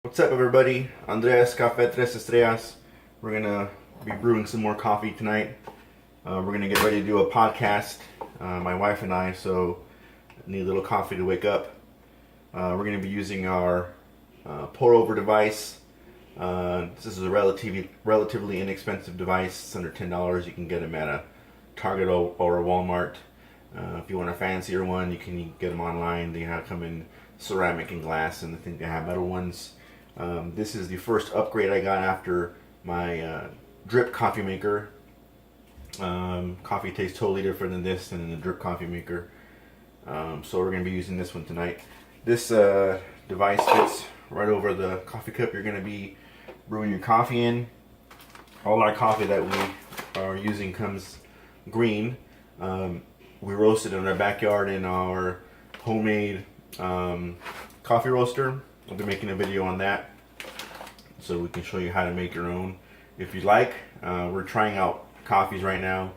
What's up, everybody? Andres, Café Tres Estrellas. We're gonna be brewing some more coffee tonight. We're gonna get ready to do a podcast, my wife and I, so I need a little coffee to wake up. We're gonna be using our pour over device. This is a relatively inexpensive device. It's under $10. You can get them at a Target or a Walmart. If you want a fancier one, you can get them online. They come in ceramic and glass, and I think they have metal ones. This is the first upgrade I got after my drip coffee maker. Coffee tastes totally different than this and in the drip coffee maker. So we're going to be using this one tonight. This device fits right over the coffee cup you're going to be brewing your coffee in. All our coffee that we are using comes green. We roast it in our backyard in our homemade coffee roaster. I'll be making a video on that so we can show you how to make your own if you'd like. We're trying out coffees right now.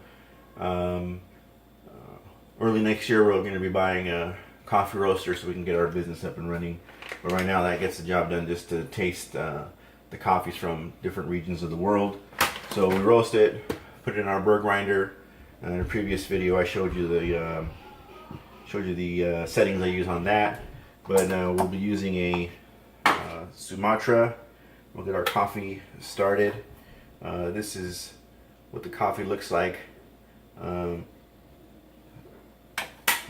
Early next year we're going to be buying a coffee roaster so we can get our business up and running. But right now that gets the job done, just to taste the coffees from different regions of the world. So we roast it, put it in our burr grinder. In a previous video I showed you the settings I use on that. But we'll be using a Sumatra. We'll get our coffee started. This is what the coffee looks like.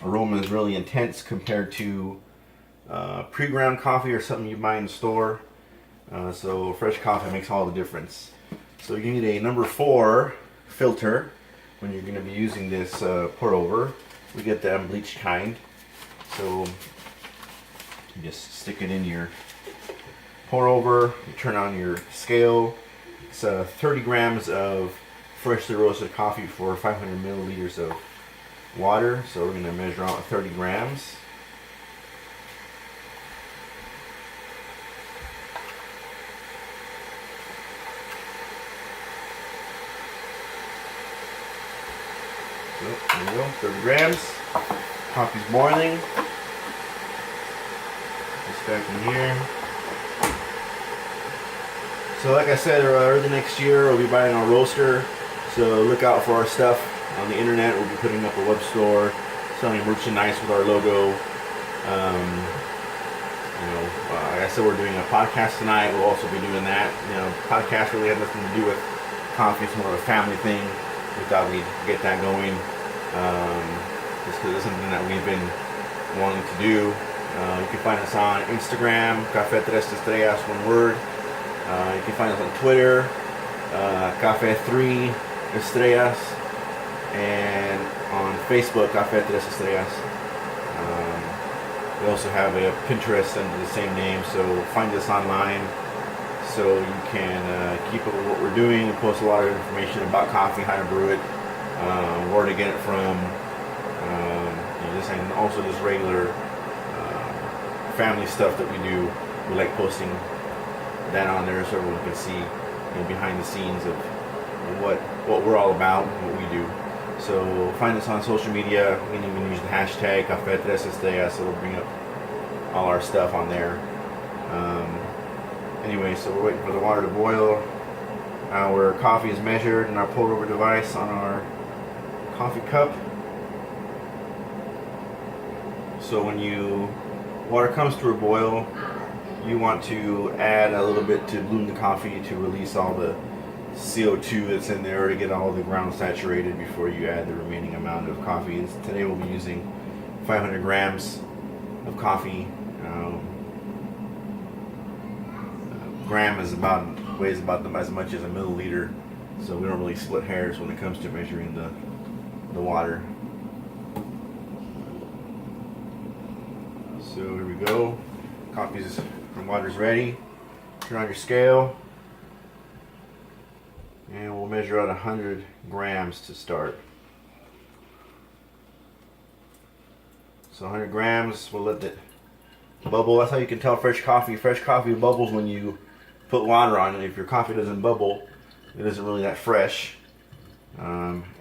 Aroma is really intense compared to pre-ground coffee or something you buy in the store. So fresh coffee makes all the difference. So you need a number 4 filter when you're going to be using this pour over. We get the unbleached kind. So you just stick it in your pour over, you turn on your scale. It's 30 grams of freshly roasted coffee for 500 milliliters of water. So we're going to measure out 30 grams. So there you go, 30 grams. Coffee's boiling. It's back in here. So like I said, early next year we'll be buying our roaster. So look out for our stuff on the internet. We'll be putting up a web store, selling merchandise with our logo. Like I said, we're doing a podcast tonight. We'll also be doing that. Podcast really has nothing to do with coffee. It's more of a family thing. We thought we'd get that going. Just because it's something that we've been wanting to do. You can find us on Instagram, Café Tres Estrellas, one word. You can find us on Twitter, Café 3 Estrellas, and on Facebook, Café Tres Estrellas. We also have a Pinterest under the same name, so find us online so you can keep up with what we're doing. We post a lot of information about coffee, how to brew it, where to get it from, and also just regular family stuff that we do. We like posting that on there so everyone can see behind the scenes of what we're all about, what we do. So find us on social media. You can even use the hashtag Café Tres Estrellas, so it'll bring up all our stuff on there. Anyway, so we're waiting for the water to boil. Our coffee is measured in our pour over device on our coffee cup. So when water comes to a boil, you want to add a little bit to bloom the coffee to release all the CO2 that's in there, to get all the ground saturated before you add the remaining amount of coffee. And today we'll be using 500 grams of coffee. Gram weighs about as much as a milliliter, so we don't really split hairs when it comes to measuring the water. So here we go. Coffee's and water's ready. Turn on your scale, and we'll measure out 100 grams to start. So 100 grams, we'll let it bubble. That's how you can tell fresh coffee. Fresh coffee bubbles when you put water on it. If your coffee doesn't bubble, it isn't really that fresh.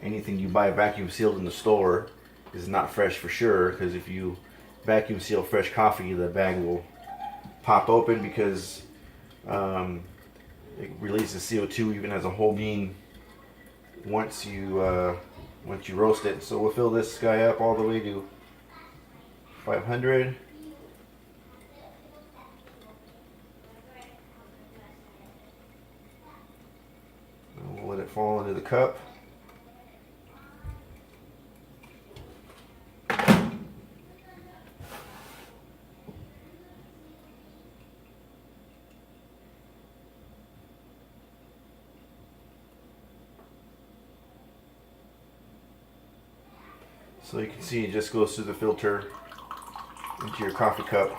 Anything you buy vacuum sealed in the store is not fresh for sure, because if you vacuum seal fresh coffee, the bag will pop open because It releases CO2 even as a whole bean once you roast it. So we'll fill this guy up all the way to 500. And we'll let it fall into the cup. So you can see it just goes through the filter into your coffee cup.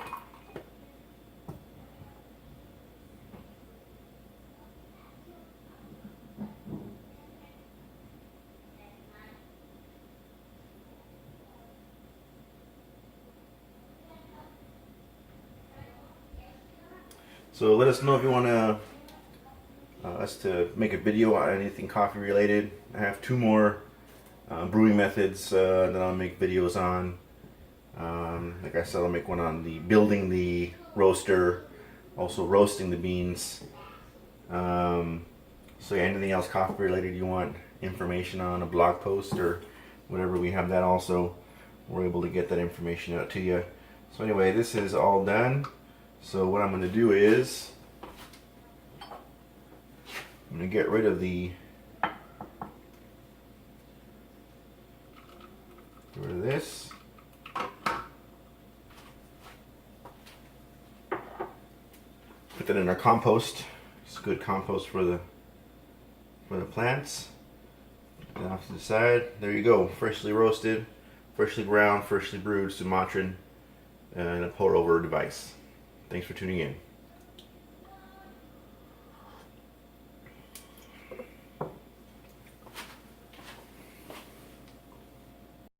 So let us know if you want us to make a video on anything coffee related. I have 2 more brewing methods that I'll make videos on. Like I said, I'll make one on building the roaster, also roasting the beans. So yeah, anything else coffee related you want information on, a blog post or whatever, we have that also. We're able to get that information out to you. So anyway, this is all done. So what I'm going to do is I'm going to get rid of this. Put that in our compost. It's good compost for the plants. Put that off to the side. There you go. Freshly roasted, freshly ground, freshly brewed Sumatran in a pour over device. Thanks for tuning in.